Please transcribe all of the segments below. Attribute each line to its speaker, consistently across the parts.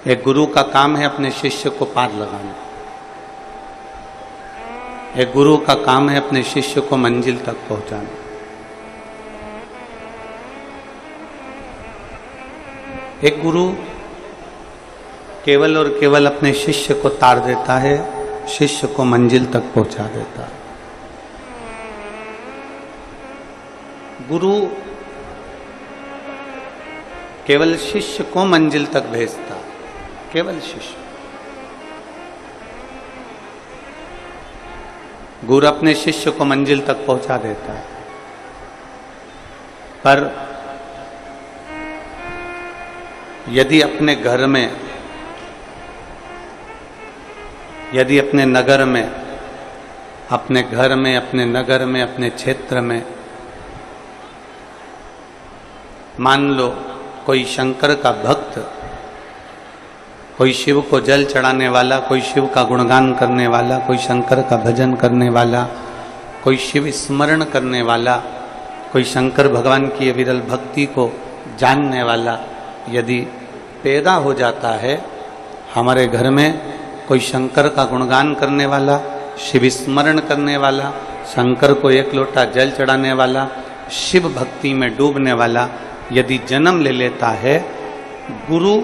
Speaker 1: एक गुरु का काम है अपने शिष्य को पार लगाना। एक गुरु का काम है अपने शिष्य को मंजिल तक पहुंचाना। एक गुरु केवल और केवल अपने शिष्य को तार देता है, शिष्य को मंजिल तक पहुंचा देता है। गुरु केवल शिष्य को मंजिल तक भेजता, केवल शिष्य। गुरु अपने शिष्य को मंजिल तक पहुंचा देता है, पर यदि अपने घर में, यदि अपने नगर में, अपने घर में, अपने नगर में, अपने क्षेत्र में मान लो कोई शंकर का भक्त, कोई शिव को जल चढ़ाने वाला, कोई शिव का गुणगान करने वाला, कोई शंकर का भजन करने वाला, कोई शिव स्मरण करने वाला, कोई शंकर भगवान की विरल भक्ति को जानने वाला यदि पैदा हो जाता है हमारे घर में, कोई शंकर का गुणगान करने वाला, शिव स्मरण करने वाला, शंकर को एक लोटा जल चढ़ाने वाला, शिव भक्ति में डूबने वाला यदि जन्म ले लेता है, गुरु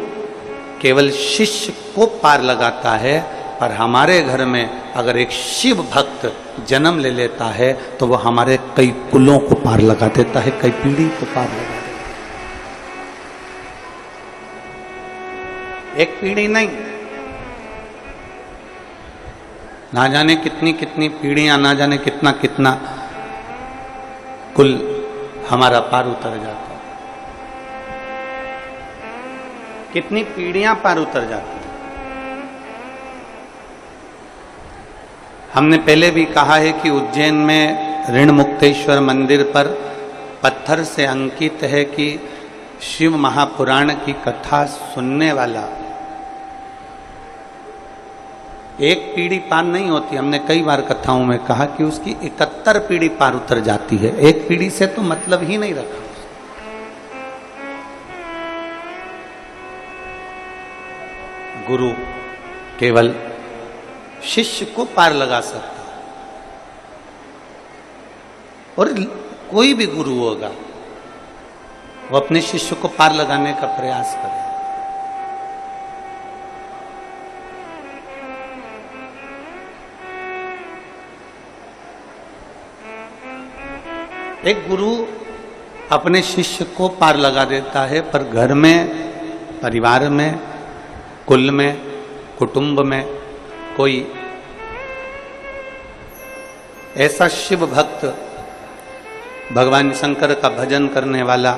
Speaker 1: केवल शिष्य को पार लगाता है। पर हमारे घर में अगर एक शिव भक्त जन्म ले लेता है तो वह हमारे कई कुलों को पार लगा देता है, कई पीढ़ी को पार लगा देता है। एक पीढ़ी नहीं, ना जाने कितनी कितनी पीढ़ियां, ना जाने कितना कितना कुल हमारा पार उतर जाता है। कितनी पीढ़ियां पार उतर जाती हैं। हमने पहले भी कहा है कि उज्जैन में ऋण मुक्तेश्वर मंदिर पर पत्थर से अंकित है कि शिव महापुराण की कथा सुनने वाला एक पीढ़ी पार नहीं होती। हमने कई बार कथाओं में कहा कि उसकी 71 पीढ़ी पार उतर जाती है। एक पीढ़ी से तो मतलब ही नहीं रखा। गुरु केवल शिष्य को पार लगा सकता है, और कोई भी गुरु होगा वो अपने शिष्य को पार लगाने का प्रयास करे। एक गुरु अपने शिष्य को पार लगा देता है, पर घर में, परिवार में, कुल में, कुटुंब में कोई ऐसा शिव भक्त, भगवान शंकर का भजन करने वाला,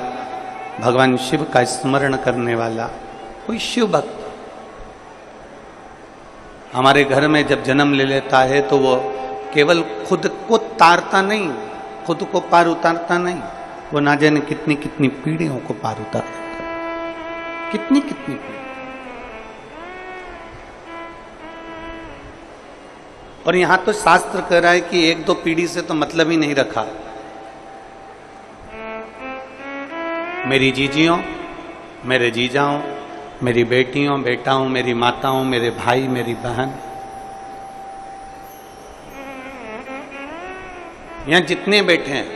Speaker 1: भगवान शिव का स्मरण करने वाला कोई शिव भक्त हमारे घर में जब जन्म ले लेता है तो वो केवल खुद को तारता नहीं, खुद को पार उतारता नहीं, वो ना जाने कितनी कितनी पीढ़ियों को पार उतार देता है। कितनी कितनी पीढ़ी। और यहां तो शास्त्र कह रहा है कि एक दो पीढ़ी से तो मतलब ही नहीं रखा। मेरी जीजियों, मेरे जीजाओं, मेरी बेटियों, बेटाओं, मेरी माताओं, मेरे भाई, मेरी बहन, यहां जितने बैठे हैं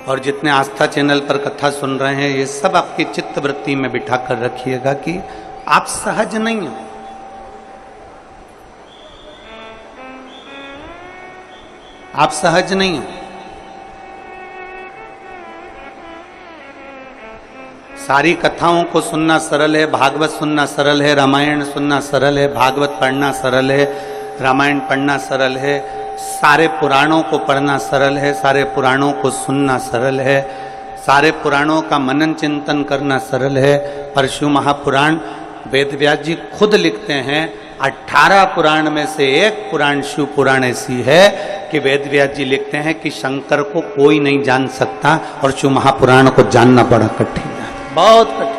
Speaker 1: और जितने आस्था चैनल पर कथा सुन रहे हैं, ये सब आपकी चित्त वृत्ति में बिठा कर रखिएगा कि आप सहज नहीं हो। आप सहज नहीं हो। सारी कथाओं को सुनना सरल है, भागवत सुनना सरल है, रामायण सुनना सरल है, भागवत पढ़ना सरल है, रामायण पढ़ना सरल है, सारे पुराणों को पढ़ना सरल है, सारे पुराणों को सुनना सरल है, सारे पुराणों का मनन चिंतन करना सरल है। पर शिव महापुराण वेद व्यास जी खुद लिखते हैं, 18 पुराण में से एक पुराण शिव पुराण ऐसी है कि वेद व्यास जी लिखते हैं कि शंकर को कोई नहीं जान सकता, और शिव महापुराण को जानना बड़ा कठिन है, बहुत कठिन।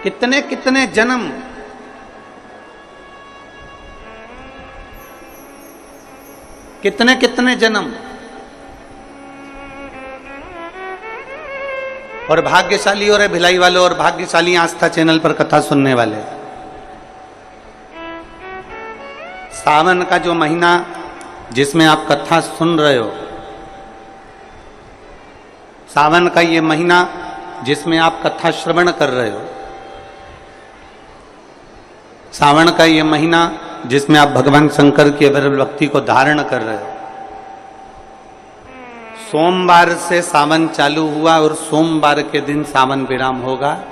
Speaker 1: कितने कितने जन्म, कितने कितने जन्म और भाग्यशाली और भिलाई वाले और भाग्यशाली आस्था चैनल पर कथा सुनने वाले। सावन का जो महीना जिसमें आप कथा सुन रहे हो, सावन का ये महीना जिसमें आप कथा श्रवण कर रहे हो, सावन का ये महीना जिसमें आप भगवान शंकर की अविरल भक्ति को धारण कर रहे हो। सोमवार से सावन चालू हुआ और सोमवार के दिन सावन विराम होगा।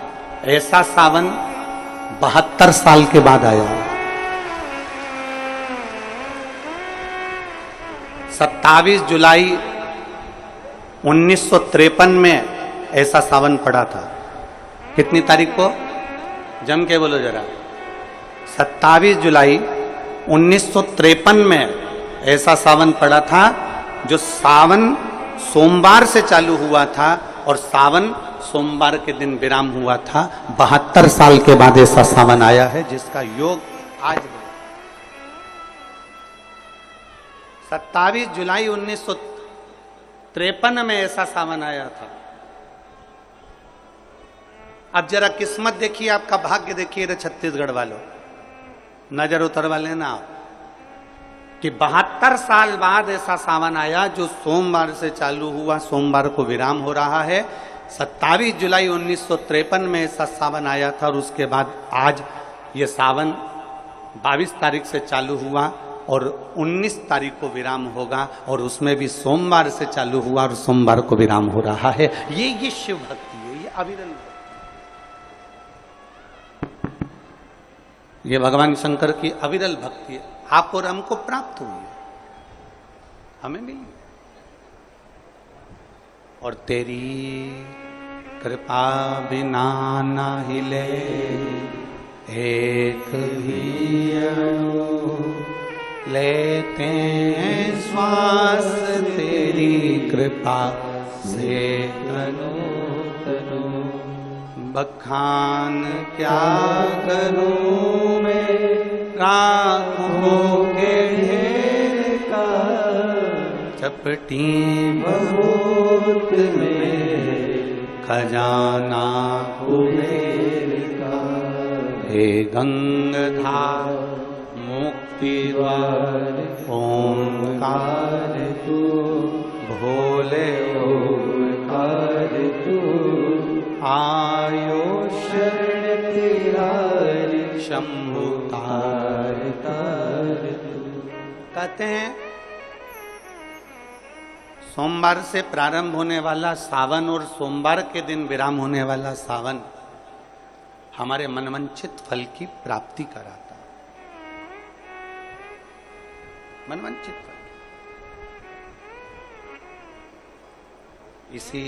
Speaker 1: ऐसा सावन 72 साल के बाद आया। 27 जुलाई 1953 में ऐसा सावन पड़ा था। कितनी तारीख को? जम के बोलो जरा। 27 जुलाई 1953 में ऐसा सावन पड़ा था, जो सावन सोमवार से चालू हुआ था और सावन सोमवार के दिन विराम हुआ था। 72 साल के बाद ऐसा सावन आया है जिसका योग आज है। 27 जुलाई 1953 में ऐसा सावन आया था। अब जरा किस्मत देखिए, आपका भाग्य देखिए रे छत्तीसगढ़ वालों, नजर उतरवा लेना आप कि 72 साल बाद ऐसा सावन आया जो सोमवार से चालू हुआ, सोमवार को विराम हो रहा है। 27 जुलाई 1953 में ऐसा सावन आया था और उसके बाद आज ये सावन 22 तारीख से चालू हुआ और 19 तारीख को विराम होगा, और उसमें भी सोमवार से चालू हुआ और सोमवार को विराम हो रहा है। ये शिव भक्ति है, ये अविरल भक्ति, ये भगवान शंकर की अविरल भक्ति है। आप और हमको प्राप्त हुई है, हमें मिली। और तेरी कृपा बिना ना हिले एक भी अणु, लेते हैं श्वास तेरी कृपा से तनु तनु। बखान क्या करूं मैं राखों के ढेर का, चपटी बहुत में खजाना कुबेर का। हे गंगाधार मुक्तिवार ओंकार तू, भोले ओंकार तू। आयो शरण तिहारी शंभु तार तार तू। कहते हैं सोमवार से प्रारंभ होने वाला सावन और सोमवार के दिन विराम होने वाला सावन हमारे मनवांछित फल की प्राप्ति कराता है। मनवांछित फल। इसी